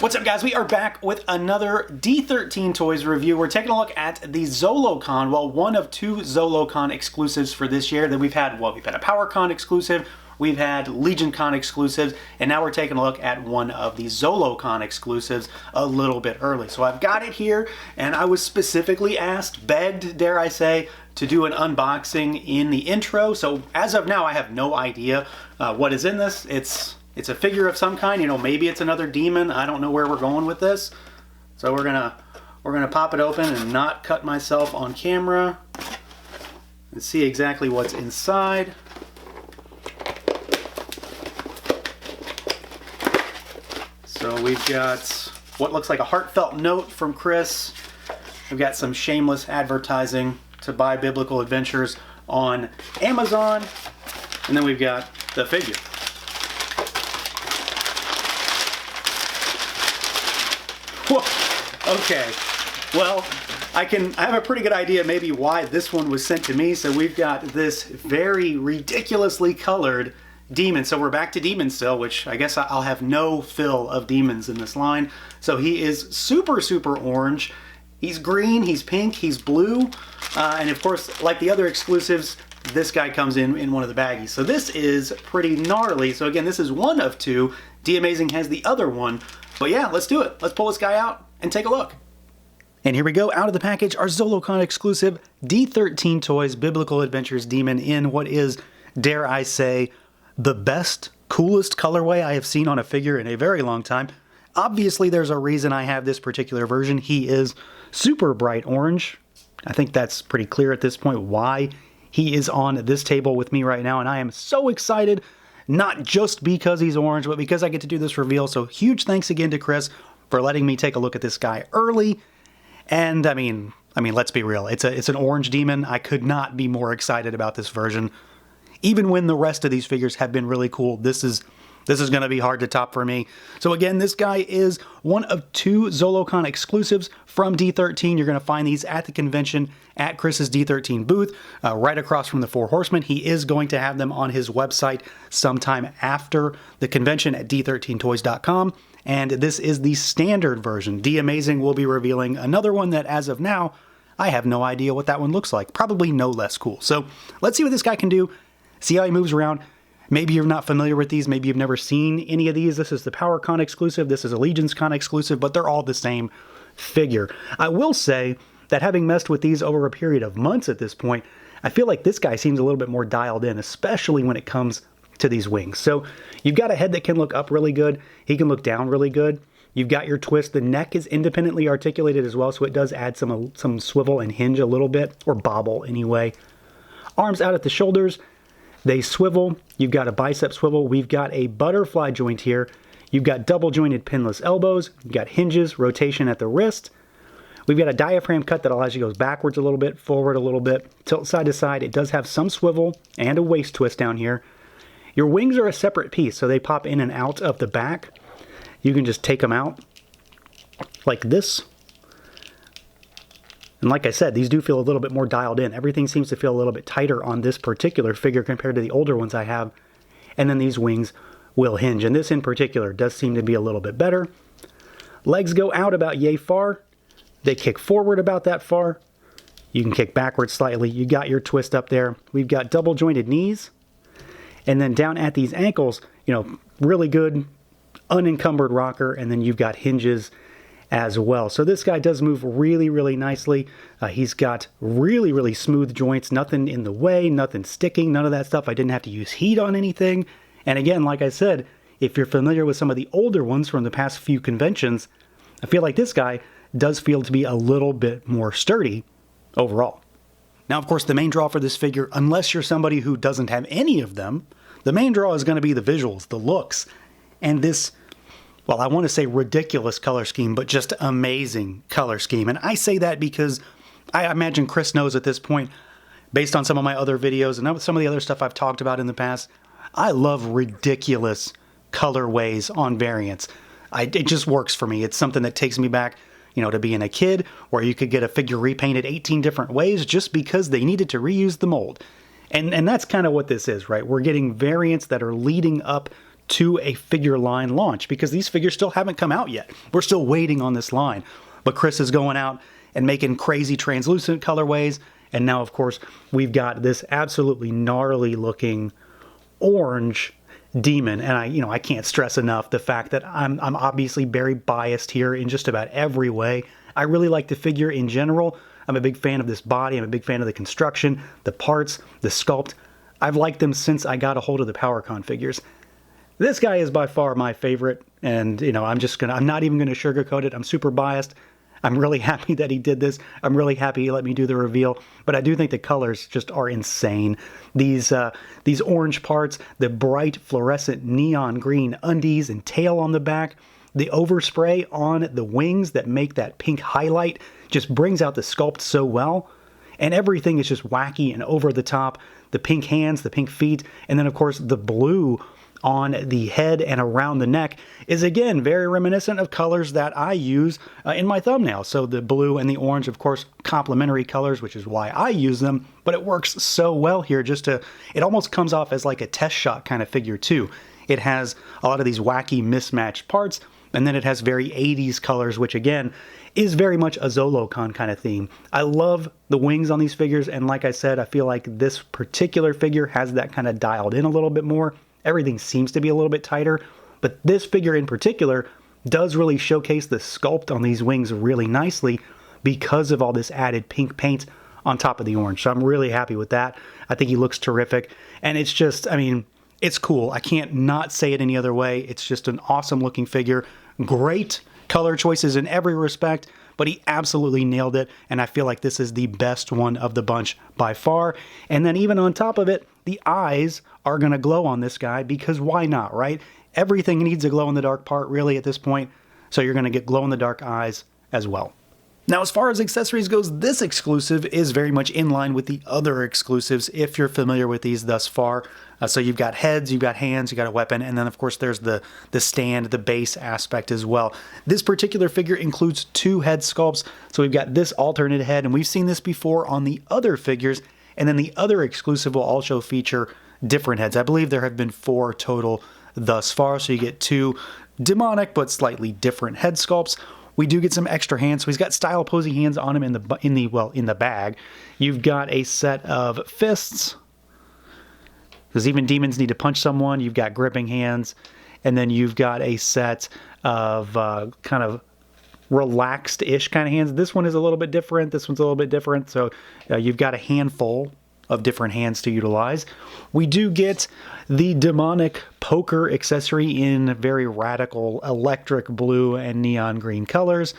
What's up, guys? We are back with another D13 Toys review. We're taking a look at the Zolocon, well, one of two Zolocon exclusives for this year. That we've had a PowerCon exclusive, we've had LegionCon exclusives, and now we're taking a look at one of the Zolocon exclusives a little bit early. So I've got it here, and I was specifically asked, begged, dare I say, to do an unboxing in the intro. So as of now, I have no idea what is in this. It's a figure of some kind, you know, maybe it's another demon. I don't know where we're going with this. So we're gonna pop it open and not cut myself on camera and see exactly what's inside. So we've got what looks like a heartfelt note from Chris. We've got some shameless advertising to buy Biblical Adventures on Amazon. And then we've got the figure. Whoa. Okay, well, I have a pretty good idea maybe why this one was sent to me. So we've got this very ridiculously colored demon. So we're back to demon still, which I guess I'll have no fill of demons in this line. So he is super, super orange. He's green, he's pink, he's blue. And of course, like the other exclusives, this guy comes in one of the baggies. So this is pretty gnarly. So again, this is one of two. D-Amazing has the other one. But yeah, let's do it. Let's pull this guy out and take a look. And here we go, out of the package, our Zolocon exclusive D13 Toys Biblical Adventures Demon in what is, dare I say, the best, coolest colorway I have seen on a figure in a very long time. Obviously, there's a reason I have this particular version. He is super bright orange. I think that's pretty clear at this point why he is on this table with me right now, and I am so excited. Not just because he's orange, but because I get to do this reveal. So huge thanks again to Chris for letting me take a look at this guy early. And I mean, let's be real. It's an orange demon. I could not be more excited about this version. Even when the rest of these figures have been really cool, this is going to be hard to top for me. So again, this guy is one of two Zolocon exclusives from D13. You're going to find these at the convention at Chris's D13 booth, right across from the Four Horsemen. He is going to have them on his website sometime after the convention at d13toys.com. And this is the standard version. D-Amazing will be revealing another one that, as of now, I have no idea what that one looks like. Probably no less cool. So let's see what this guy can do, see how he moves around. Maybe you're not familiar with these. Maybe you've never seen any of these. This is the PowerCon exclusive. This is a LegionsCon exclusive, but they're all the same figure. I will say that having messed with these over a period of months at this point, I feel like this guy seems a little bit more dialed in, especially when it comes to these wings. So you've got a head that can look up really good. He can look down really good. You've got your twist. The neck is independently articulated as well, so it does add some swivel and hinge a little bit, or bobble anyway. Arms out at the shoulders. They swivel. You've got a bicep swivel. We've got a butterfly joint here. You've got double jointed pinless elbows. You've got hinges, rotation at the wrist. We've got a diaphragm cut that allows you to go backwards a little bit, forward a little bit, tilt side to side. It does have some swivel and a waist twist down here. Your wings are a separate piece, so they pop in and out of the back. You can just take them out like this. And like I said, these do feel a little bit more dialed in. Everything seems to feel a little bit tighter on this particular figure compared to the older ones I have. And then these wings will hinge. And this in particular does seem to be a little bit better. Legs go out about yay far. They kick forward about that far. You can kick backwards slightly. You got your twist up there. We've got double jointed knees. And then down at these ankles, you know, really good unencumbered rocker. And then you've got hinges as well. So this guy does move really, really nicely. He's got really, really smooth joints, nothing in the way, nothing sticking, none of that stuff. I didn't have to use heat on anything. And again, like I said, if you're familiar with some of the older ones from the past few conventions, I feel like this guy does feel to be a little bit more sturdy overall. Now, of course, the main draw for this figure, unless you're somebody who doesn't have any of them, the main draw is going to be the visuals, the looks, and this, well, I want to say ridiculous color scheme, but just amazing color scheme. And I say that because I imagine Chris knows at this point, based on some of my other videos and some of the other stuff I've talked about in the past, I love ridiculous colorways on variants. It just works for me. It's something that takes me back, you know, to being a kid, where you could get a figure repainted 18 different ways just because they needed to reuse the mold. And that's kind of what this is, right? We're getting variants that are leading up to a figure line launch, because these figures still haven't come out yet. We're still waiting on this line. But Chris is going out and making crazy translucent colorways. And now, of course, we've got this absolutely gnarly looking orange demon. And I can't stress enough the fact that I'm obviously very biased here in just about every way. I really like the figure in general. I'm a big fan of this body. I'm a big fan of the construction, the parts, the sculpt. I've liked them since I got a hold of the PowerCon figures. This guy is by far my favorite, and I'm not even gonna sugarcoat it. I'm super biased. I'm really happy that he did this. I'm really happy he let me do the reveal, but I do think the colors just are insane. These orange parts, the bright fluorescent neon green undies and tail on the back, the overspray on the wings that make that pink highlight just brings out the sculpt so well. And everything is just wacky and over the top. The pink hands, the pink feet, and then of course the blue on the head and around the neck is again very reminiscent of colors that I use in my thumbnail. So the blue and the orange, of course, complementary colors, which is why I use them, but it works so well here. It almost comes off as like a test shot kind of figure too. It has a lot of these wacky mismatched parts, and then it has very 80s colors, which again is very much a Zolocon kind of theme. I love the wings on these figures, and like I said, I feel like this particular figure has that kind of dialed in a little bit more. Everything seems to be a little bit tighter, but this figure in particular does really showcase the sculpt on these wings really nicely because of all this added pink paint on top of the orange. So I'm really happy with that. I think he looks terrific, and it's just, it's cool. I can't not say it any other way. It's just an awesome looking figure. Great color choices in every respect, but he absolutely nailed it, and I feel like this is the best one of the bunch by far. And then even on top of it, the eyes are going to glow on this guy, because why not, right? Everything needs a glow-in-the-dark part really at this point, so you're going to get glow-in-the-dark eyes as well. Now, as far as accessories goes, this exclusive is very much in line with the other exclusives, if you're familiar with these thus far. So you've got heads, you've got hands, you've got a weapon, and then of course there's the stand, the base aspect as well. This particular figure includes 2 head sculpts, so we've got this alternate head, and we've seen this before on the other figures, and then the other exclusive will also feature different heads. I believe there have been 4 total thus far, so you get 2 demonic but slightly different head sculpts. We do get some extra hands, so he's got style posing hands on him in the bag. You've got a set of fists, because even demons need to punch someone. You've got gripping hands, and then you've got a set of kind of relaxed-ish kind of hands. This one is a little bit different. This one's a little bit different. So you've got a handful of different hands to utilize. We do get the demonic poker accessory in very radical electric blue and neon green colors.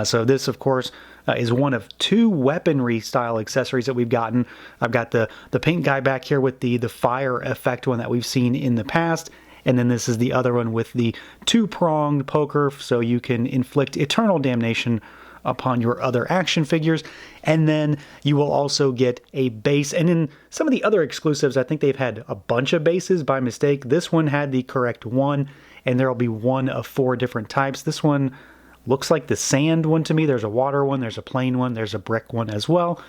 So this, of course, is one of 2 weaponry style accessories that we've gotten. I've got the pink guy back here with the fire effect one that we've seen in the past. And then this is the other one with the 2-pronged poker, so you can inflict eternal damnation upon your other action figures. And then you will also get a base. And in some of the other exclusives, I think they've had a bunch of bases by mistake. This one had the correct one, and there will be 1 of 4 different types. This one looks like the sand one to me. There's a water one, there's a plain one, there's a brick one as well.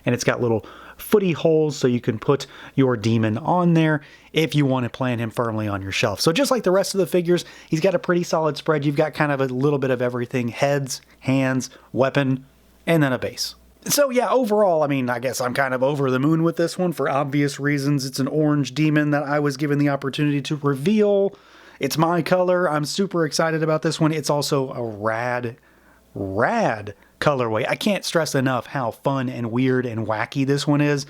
And it's got little footy holes so you can put your demon on there if you want to plant him firmly on your shelf. So just like the rest of the figures, he's got a pretty solid spread. You've got kind of a little bit of everything: heads, hands, weapon, and then a base. So yeah, overall, I guess I'm kind of over the moon with this one for obvious reasons. It's an orange demon that I was given the opportunity to reveal. It's my color. I'm super excited about this one. It's also a rad colorway. I can't stress enough how fun and weird and wacky this one is.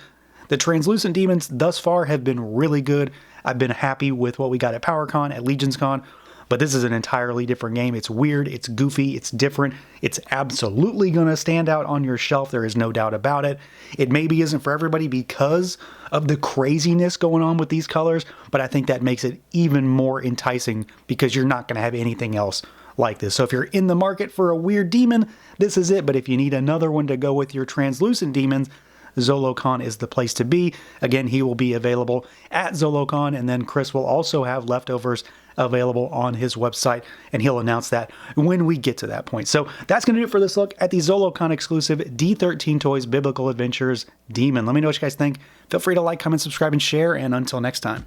The translucent demons thus far have been really good. I've been happy with what we got at PowerCon, at LegionsCon, but this is an entirely different game. It's weird, it's goofy, it's different. It's absolutely going to stand out on your shelf. There is no doubt about it. It maybe isn't for everybody because of the craziness going on with these colors, but I think that makes it even more enticing because you're not going to have anything else like this. So if you're in the market for a weird demon, this is it. But if you need another one to go with your translucent demons, Zolocon is the place to be. Again, he will be available at Zolocon, and then Chris will also have leftovers available on his website, and he'll announce that when we get to that point. So that's going to do it for this look at the Zolocon exclusive D13 Toys Biblical Adventures Demon. Let me know what you guys think. Feel free to like, comment, subscribe, and share, and until next time.